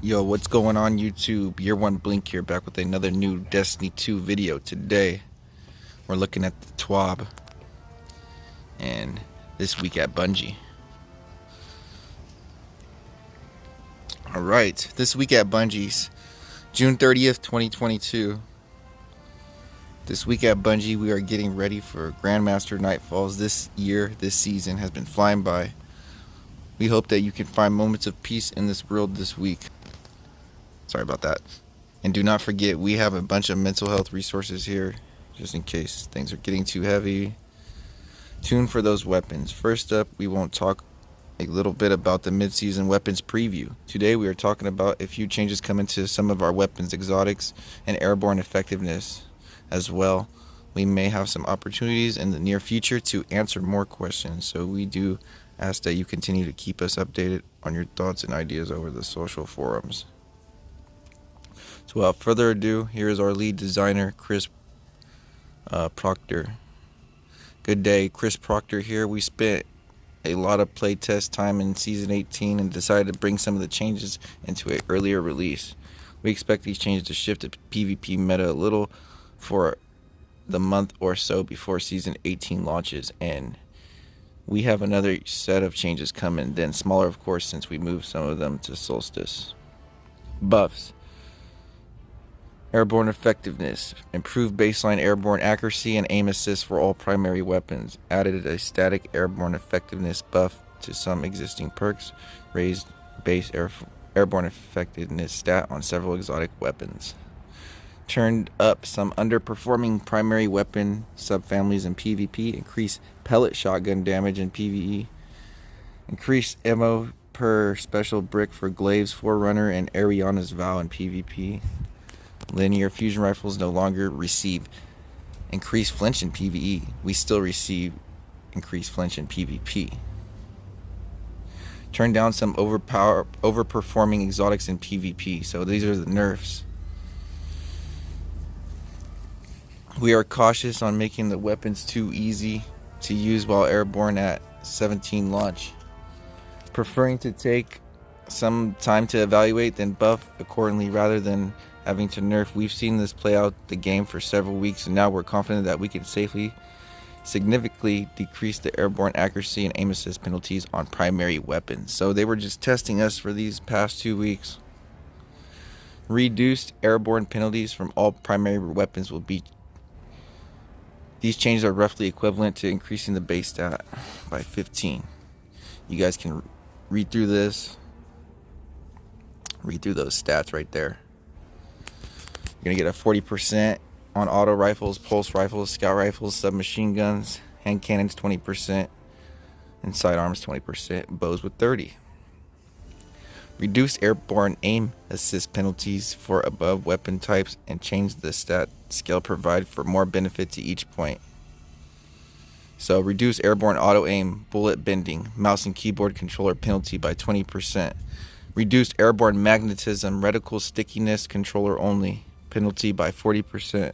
Yo, what's going on YouTube? Year One Blink here, back with another new Destiny 2 video. Today, we're looking at the TWAB and this week at Bungie. Alright, this week at Bungie's June 30th, 2022. This week at Bungie, we are getting ready for Grandmaster Nightfalls. This season has been flying by. We hope that you can find moments of peace in this world this week. Sorry about that. And do not forget, we have a bunch of mental health resources here, just in case things are getting too heavy. Tune for those weapons. First up, we won't talk a little bit about the mid-season weapons preview. Today we are talking about a few changes coming to some of our weapons, exotics, and airborne effectiveness as well. We may have some opportunities in the near future to answer more questions, so we do ask that you continue to keep us updated on your thoughts and ideas over the social forums. So without further ado, here is our lead designer, Chris Proctor. Good day, Chris Proctor here. We spent a lot of playtest time in Season 18 and decided to bring some of the changes into an earlier release. We expect these changes to shift the PvP meta a little for the month or so before Season 18 launches, and we have another set of changes coming, then smaller of course since we moved some of them to Solstice. Buffs. Airborne effectiveness. Improved baseline airborne accuracy and aim assist for all primary weapons. Added a static airborne effectiveness buff to some existing perks. Raised base airborne effectiveness stat on several exotic weapons. Turned up some underperforming primary weapon subfamilies in PvP. Increased pellet shotgun damage in PvE. Increased ammo per special brick for Glaive's Forerunner and Ariana's Vow in PvP. Linear fusion rifles no longer receive increased flinch in PvE. We still receive increased flinch in PvP. Turn down some overperforming exotics in PvP. So these are the nerfs. We are cautious on making the weapons too easy to use while airborne at 17 launch. Preferring to take some time to evaluate, then buff accordingly rather than having to nerf. We've seen this play out the game for several weeks, and now we're confident that we can safely, significantly decrease the airborne accuracy and aim assist penalties on primary weapons. So they were just testing us for these past 2 weeks. Reduced airborne penalties from all primary weapons will be. These changes are roughly equivalent to increasing the base stat by 15. You guys can read through this. Read through those stats right there. You're going to get a 40% on auto rifles, pulse rifles, scout rifles, submachine guns, hand cannons 20%, and sidearms 20%, bows with 30%. Reduce airborne aim assist penalties for above weapon types and change the stat scale provide for more benefit to each point. So reduce airborne auto aim, bullet bending, mouse and keyboard controller penalty by 20%. Reduced airborne magnetism, reticle stickiness controller only, penalty by 40%.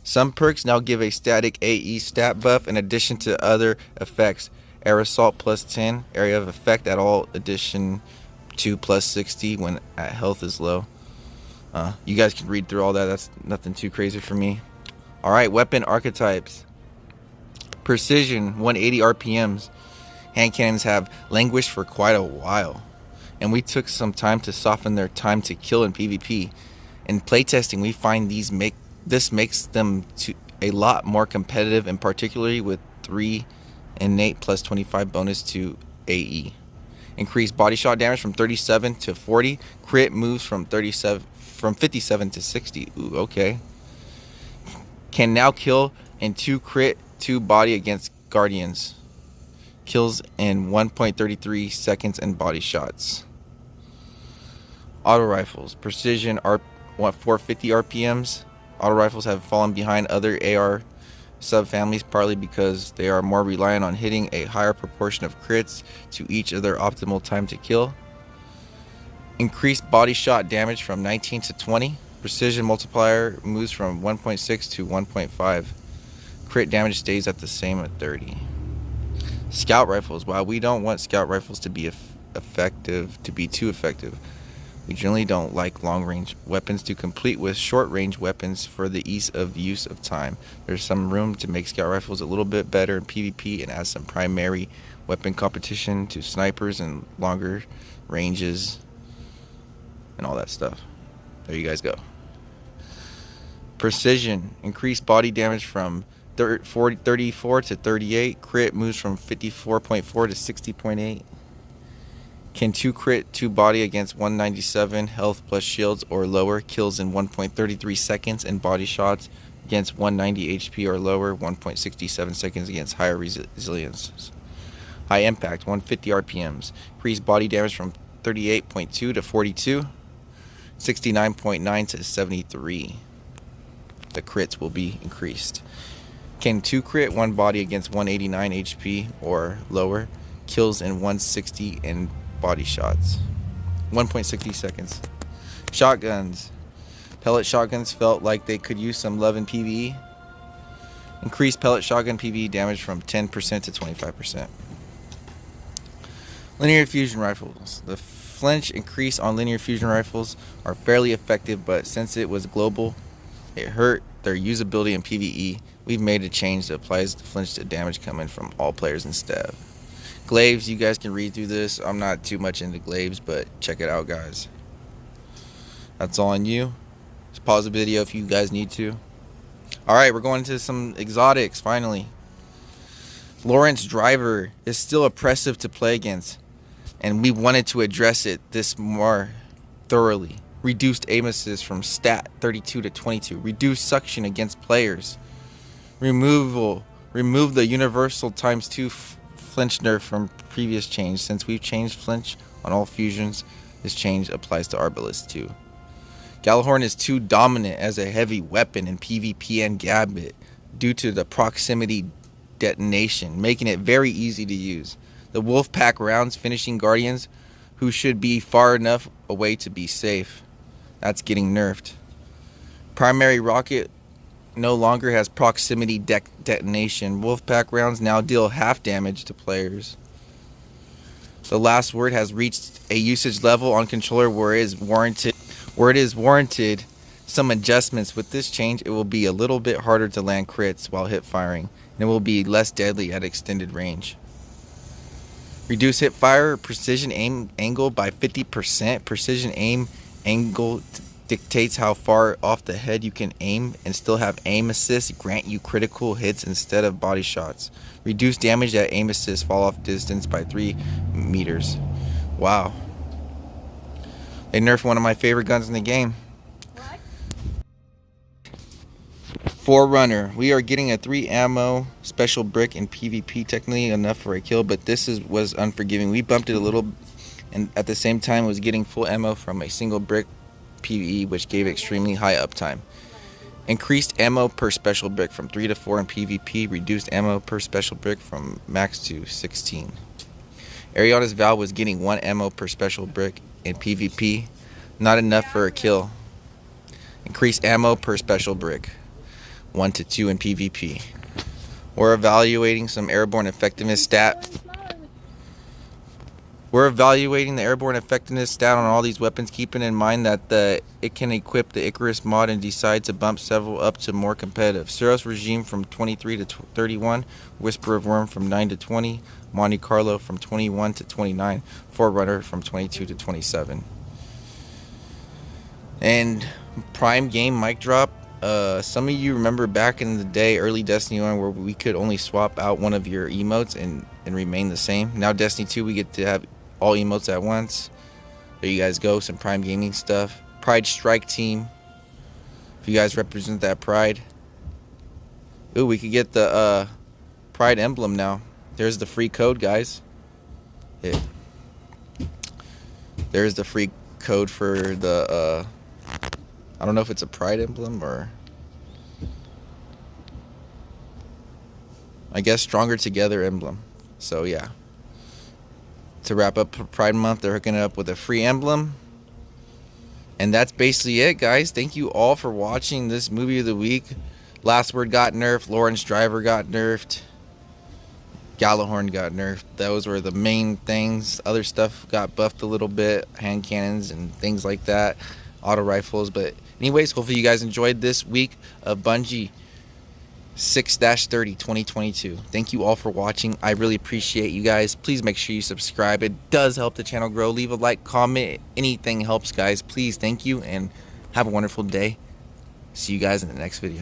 Some perks now give a static AE stat buff in addition to other effects. Air assault plus 10, area of effect at all addition to plus 60 when at health is low. You guys can read through all that. That's nothing too crazy for me. Alright, weapon archetypes. Precision, 180 RPMs. Hand cannons have languished for quite a while, and we took some time to soften their time to kill in PvP. In playtesting, we find this makes them a lot more competitive, and particularly with 3 innate plus 25 bonus to AE. Increased body shot damage from 37 to 40. Crit moves from 57 to 60. Ooh, okay. Can now kill in 2 crit, 2 body against Guardians. Kills in 1.33 seconds and body shots. Auto rifles. Precision 450 RPMs. Auto rifles have fallen behind other AR subfamilies partly because they are more reliant on hitting a higher proportion of crits to each of their optimal time to kill. Increased body shot damage from 19 to 20. Precision multiplier moves from 1.6 to 1.5. Crit damage stays at the same at 30. Scout rifles. While we don't want scout rifles to be effective to be too effective. We generally don't like long-range weapons to compete with short-range weapons for the ease of use of time. There's some room to make scout rifles a little bit better in PvP and add some primary weapon competition to snipers and longer ranges and all that stuff. There you guys go. Precision. Increased body damage from 34 to 38. Crit moves from 54.4 to 60.8. Can 2 crit 2 body against 197 health plus shields or lower. Kills in 1.33 seconds, and body shots against 190 HP or lower. 1.67 seconds against higher resilience. High impact, 150 RPMs. Increased body damage from 38.2 to 42. 69.9 to 73. The crits will be increased. Can 2 crit 1 body against 189 HP or lower. Kills in 160 and body shots. 1.60 seconds. Shotguns. Pellet shotguns felt like they could use some love in PvE. Increased pellet shotgun PvE damage from 10% to 25%. Linear fusion rifles. The flinch increase on linear fusion rifles are fairly effective, but since it was global, it hurt their usability in PvE. We've made a change that applies the flinch to damage coming from all players instead. Glaives, you guys can read through this. I'm not too much into glaives, but check it out, guys. That's all on you. Just pause the video if you guys need to. Alright, we're going into some exotics, finally. Lawrence Driver is still oppressive to play against, and we wanted to address it this more thoroughly. Reduced aim assist from stat 32 to 22. Reduced suction against players. Remove the universal ×2 flinch nerf from previous change. Since we've changed flinch on all fusions, this change applies to Arbalest too. Gjallarhorn is too dominant as a heavy weapon in PvP and Gambit due to the proximity detonation, making it very easy to use. The Wolfpack rounds finishing Guardians, who should be far enough away to be safe. That's getting nerfed. Primary rocket no longer has proximity detonation. Wolfpack rounds now deal half damage to players. The last word has reached a usage level on controller where it is warranted some adjustments. With this change, it will be a little bit harder to land crits while hip firing, and it will be less deadly at extended range. Reduce hip fire precision aim angle by 50%. Precision aim angle dictates how far off the head you can aim, and still have aim assist grant you critical hits instead of body shots. Reduce damage at aim assist fall off distance by 3 meters. Wow. They nerfed one of my favorite guns in the game. Forerunner. We are getting a 3 ammo special brick in PvP, technically enough for a kill, but this was unforgiving. We bumped it a little, and at the same time was getting full ammo from a single brick PvE, which gave extremely high uptime. Increased ammo per special brick from 3 to 4 in PvP. Reduced ammo per special brick from max to 16. Ariana's Val was getting 1 ammo per special brick in PvP. Not enough for a kill. Increased ammo per special brick. 1 to 2 in PvP. We're evaluating some airborne effectiveness stat. We're evaluating the airborne effectiveness stat on all these weapons, keeping in mind that it can equip the Icarus mod and decide to bump several up to more competitive. Suros Regime from 23 to 31, Whisper of Worm from 9 to 20, Monte Carlo from 21 to 29, Forerunner from 22 to 27. And Prime Game Mic Drop. Some of you remember back in the day, early Destiny 1, where we could only swap out one of your emotes and remain the same. Now Destiny 2, we get to have all emotes at once. There you guys go, some Prime Gaming stuff. Pride Strike Team. If you guys represent that Pride. Ooh, we could get the Pride emblem now. There's the free code, guys. Yeah. There's the free code for the I don't know if it's a Pride emblem or I guess Stronger Together emblem. So yeah. To wrap up Pride Month, they're hooking it up with a free emblem. And that's basically it, guys. Thank you all for watching this movie of the week. Last Word got nerfed. Lawrence Driver got nerfed. Gallahorn got nerfed. Those were the main things. Other stuff got buffed a little bit, hand cannons and things like that, auto rifles. But anyways, hopefully you guys enjoyed this week of Bungie 6-30 2022. Thank you all for watching. I really appreciate you guys. Please make sure you subscribe. It does help the channel grow. Leave a like, comment, anything helps, guys. Please, thank you, and have a wonderful day. See you guys in the next video.